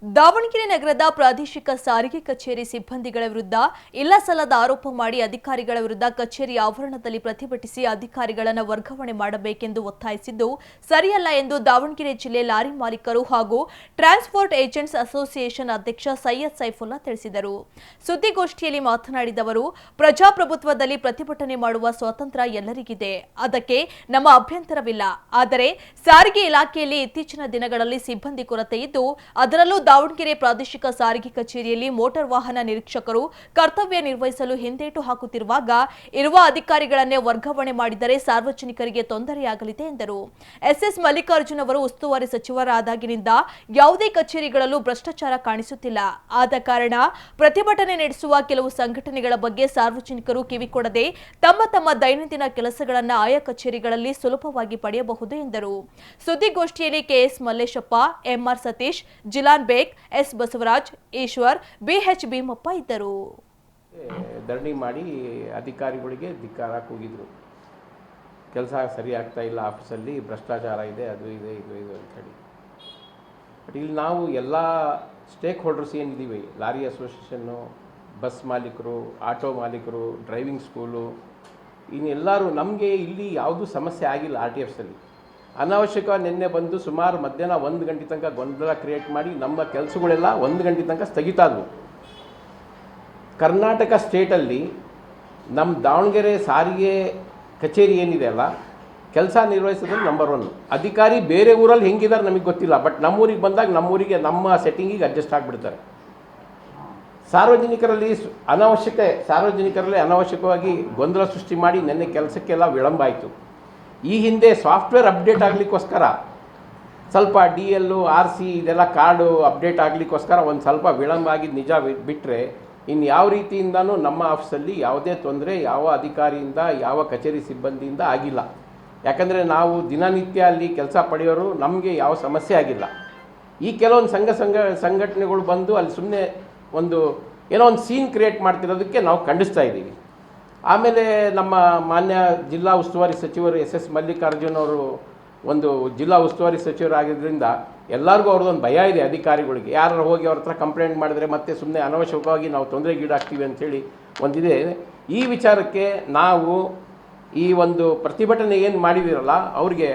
ದಾವಣಗೆರೆ ನಗರದ ಪ್ರಾದೇಶಿಕ ಸಾರಿಗೆ ಕಚೇರಿ ಸಿಬ್ಬಂದಿಗಳ ವಿರುದ್ಧ ಇಲ್ಲಸಲ್ಲದ ಆರೋಪ ಮಾಡಿ ಅಧಿಕಾರಿಗಳ ವಿರುದ್ಧ ಕಚೇರಿ ಆವರಣದಲ್ಲಿ ಪ್ರತಿಭಟಿಸಿ ಅಧಿಕಾರಿಗಳನ್ನು ವರ್ಗಾವಣೆ ಮಾಡಬೇಕೆಂದು ಒತ್ತಾಯಿಸಿದ್ದು ಸರಿಯಲ್ಲ ಎಂದು ದಾವಣಗೆರೆ ಜಿಲ್ಲೆ ಲಾರಿ ಮಾಲೀಕರು ಹಾಗೂ ಟ್ರಾನ್ಸ್ಪೋರ್ಟ್ ಏಜೆಂಟ್ಸ್ ಅಸೋಸಿಯೇಷನ್ ಅಧ್ಯಕ್ಷ ಸೈಯದ್ ಸೈಫುಲ್ಲಾ ತಿಳಿಸಿದರು. ಸುದ್ದಿಗೋಷ್ಠಿಯಲ್ಲಿ ಮಾತನಾಡಿದ ಅವರು, ಪ್ರಜಾಪ್ರಭುತ್ವದಲ್ಲಿ ಪ್ರತಿಭಟನೆ ಮಾಡುವ ಸ್ವಾತಂತ್ರ್ಯ ಎಲ್ಲರಿಗಿದೆ, ಅದಕ್ಕೆ ನಮ್ಮ ಅಭ್ಯಂತರವಿಲ್ಲ. ಆದರೆ ಸಾರಿಗೆ ಇಲಾಖೆಯಲ್ಲಿ ಇತ್ತೀಚಿನ ದಿನಗಳಲ್ಲಿ ಸಿಬ್ಬಂದಿ ಕೊರತೆ ಇದ್ದು, ಅದರಲ್ಲೂ ದಾವಣಗೆರೆ ಪ್ರಾದೇಶಿಕ ಸಾರಿಗೆ ಕಚೇರಿಯಲ್ಲಿ ಮೋಟಾರ್ ವಾಹನ ನಿರೀಕ್ಷಕರು ಕರ್ತವ್ಯ ನಿರ್ವಹಿಸಲು ಹಿಂದೇಟು ಹಾಕುತ್ತಿರುವಾಗ ಇರುವ ಅಧಿಕಾರಿಗಳನ್ನೇ ವರ್ಗಾವಣೆ ಮಾಡಿದರೆ ಸಾರ್ವಜನಿಕರಿಗೆ ತೊಂದರೆಯಾಗಲಿದೆ ಎಂದರು. ಎಸ್ಎಸ್ ಮಲ್ಲಿಕಾರ್ಜುನ್ ಅವರು ಉಸ್ತುವಾರಿ ಸಚಿವರಾದಾಗಿನಿಂದ ಯಾವುದೇ ಕಚೇರಿಗಳಲ್ಲೂ ಭ್ರಷ್ಟಾಚಾರ ಕಾಣಿಸುತ್ತಿಲ್ಲ. ಆದ ಕಾರಣ ಪ್ರತಿಭಟನೆ ನಡೆಸುವ ಕೆಲವು ಸಂಘಟನೆಗಳ ಬಗ್ಗೆ ಸಾರ್ವಜನಿಕರು ಕಿವಿಕೊಡದೆ ತಮ್ಮ ದೈನಂದಿನ ಕೆಲಸಗಳನ್ನು ಆಯಾ ಕಚೇರಿಗಳಲ್ಲಿ ಸುಲಭವಾಗಿ ಪಡೆಯಬಹುದು ಎಂದರು. ಸುದ್ದಿಗೋಷ್ಠಿಯಲ್ಲಿ ಕೆಎಸ್ ಮಲ್ಲೇಶಪ್ಪ, ಎಂಆರ್ ಸತೀಶ್, ಜಿಲಾನ್ ಬೇಗ್, ಎಸ್ ಬಸವರಾಜ್, ಈಶ್ವರ್, ಬಿಎಚ್ ಭೀಮಪ್ಪ ಇದ್ದರು. ಧರಣಿ ಮಾಡಿ ಅಧಿಕಾರಿಗಳಿಗೆ ಧಿಕ್ಕಾರ ಕೂಗಿದ್ರು. ಕೆಲಸ ಸರಿ ಆಗ್ತಾ ಇಲ್ಲ, ಆಫೀಸಲ್ಲಿ ಭ್ರಷ್ಟಾಚಾರ ಇದೆ, ಅದು ಇದೆ, ಇದು ಅಂತ ಹೇಳಿ. ಬಟ್ ಇಲ್ಲಿ ನಾವು ಎಲ್ಲ ಸ್ಟೇಕ್ ಹೋಲ್ಡರ್ಸ್ ಏನಿದ್ದೀವಿ, ಲಾರಿ ಅಸೋಸಿಯೇಷನ್ನು, ಬಸ್ ಮಾಲೀಕರು, ಆಟೋ ಮಾಲೀಕರು, ಡ್ರೈವಿಂಗ್ ಸ್ಕೂಲು, ಇನ್ನೆಲ್ಲರೂ ನಮಗೆ ಇಲ್ಲಿ ಯಾವುದೂ ಸಮಸ್ಯೆ ಆಗಿಲ್ಲ. RTFಸಲ್ಲಿ ಅನಾವಶ್ಯಕ ನಿನ್ನೆ ಬಂದು ಸುಮಾರು ಮಧ್ಯಾಹ್ನ 1 ಗಂಟೆ ತನಕ ಗೊಂದಲ ಕ್ರಿಯೇಟ್ ಮಾಡಿ ನಮ್ಮ ಕೆಲಸಗಳೆಲ್ಲ 1 ಗಂಟೆ ತನಕ ಸ್ಥಗಿತ ಆದವು. ಕರ್ನಾಟಕ ಸ್ಟೇಟಲ್ಲಿ ನಮ್ಮ ದಾವಣಗೆರೆ ಸಾರಿಗೆ ಕಚೇರಿ ಏನಿದೆ ಅಲ್ಲ, ಕೆಲಸ ನಿರ್ವಹಿಸೋದ್ರಲ್ಲಿ ನಂಬರ್ 1. ಅಧಿಕಾರಿ ಬೇರೆ ಊರಲ್ಲಿ ಹೆಂಗಿದ್ದಾರೆ ನಮಗೆ ಗೊತ್ತಿಲ್ಲ, ಬಟ್ ನಮ್ಮೂರಿಗೆ ಬಂದಾಗ ನಮ್ಮೂರಿಗೆ ನಮ್ಮ ಸೆಟ್ಟಿಂಗಿಗೆ ಅಡ್ಜಸ್ಟ್ ಆಗಿಬಿಡ್ತಾರೆ. ಸಾರ್ವಜನಿಕರಲ್ಲಿ ಅನಾವಶ್ಯಕವಾಗಿ ಗೊಂದಲ ಸೃಷ್ಟಿ ಮಾಡಿ ನಿನ್ನೆ ಕೆಲಸಕ್ಕೆಲ್ಲ ವಿಳಂಬ ಆಯಿತು. ಈ ಹಿಂದೆ ಸಾಫ್ಟ್ವೇರ್ ಅಪ್ಡೇಟ್ ಆಗಲಿಕ್ಕೋಸ್ಕರ ಸ್ವಲ್ಪ DL, RC ಇದೆಲ್ಲ ಕಾರ್ಡು ಅಪ್ಡೇಟ್ ಆಗಲಿಕ್ಕೋಸ್ಕರ ಒಂದು ಸ್ವಲ್ಪ ವಿಳಂಬ ಆಗಿದ್ದು ನಿಜ ಬಿಟ್ಟರೆ ಇನ್ನು ಯಾವ ರೀತಿಯಿಂದನೂ ನಮ್ಮ ಆಫೀಸಲ್ಲಿ ಯಾವುದೇ ತೊಂದರೆ ಯಾವ ಅಧಿಕಾರಿಯಿಂದ ಯಾವ ಕಚೇರಿ ಸಿಬ್ಬಂದಿಯಿಂದ ಆಗಿಲ್ಲ. ಯಾಕಂದರೆ ನಾವು ದಿನನಿತ್ಯ ಅಲ್ಲಿ ಕೆಲಸ ಪಡೆಯೋರು, ನಮಗೆ ಯಾವ ಸಮಸ್ಯೆ ಆಗಿಲ್ಲ. ಈ ಕೆಲವೊಂದು ಸಂಘಟನೆಗಳು ಬಂದು ಅಲ್ಲಿ ಸುಮ್ಮನೆ ಏನೋ ಒಂದು ಸೀನ್ ಕ್ರಿಯೇಟ್ ಮಾಡ್ತಿರೋದಕ್ಕೆ ನಾವು ಖಂಡಿಸ್ತಾ ಇದ್ದೀವಿ. ಆಮೇಲೆ ನಮ್ಮ ಮಾನ್ಯ ಜಿಲ್ಲಾ ಉಸ್ತುವಾರಿ ಸಚಿವರು SS ಮಲ್ಲಿಕಾರ್ಜುನ್ ಅವರು ಜಿಲ್ಲಾ ಉಸ್ತುವಾರಿ ಸಚಿವರಾಗಿದ್ದರಿಂದ ಎಲ್ಲರಿಗೂ ಅವ್ರದ್ದೊಂದು ಭಯ ಇದೆ. ಅಧಿಕಾರಿಗಳಿಗೆ ಯಾರು ಹೋಗಿ ಅವ್ರ ಹತ್ರ ಕಂಪ್ಲೇಂಟ್ ಮಾಡಿದ್ರೆ ಮತ್ತೆ ಸುಮ್ಮನೆ ಅನವಶ್ಯಕವಾಗಿ ನಾವು ತೊಂದರೆಗೀಡಾಗ್ತೀವಿ ಅಂಥೇಳಿ ಒಂದಿದೆ. ಈ ವಿಚಾರಕ್ಕೆ ನಾವು ಈ ಪ್ರತಿಭಟನೆ ಏನು ಮಾಡಿದಿರಲ್ಲ ಅವ್ರಿಗೆ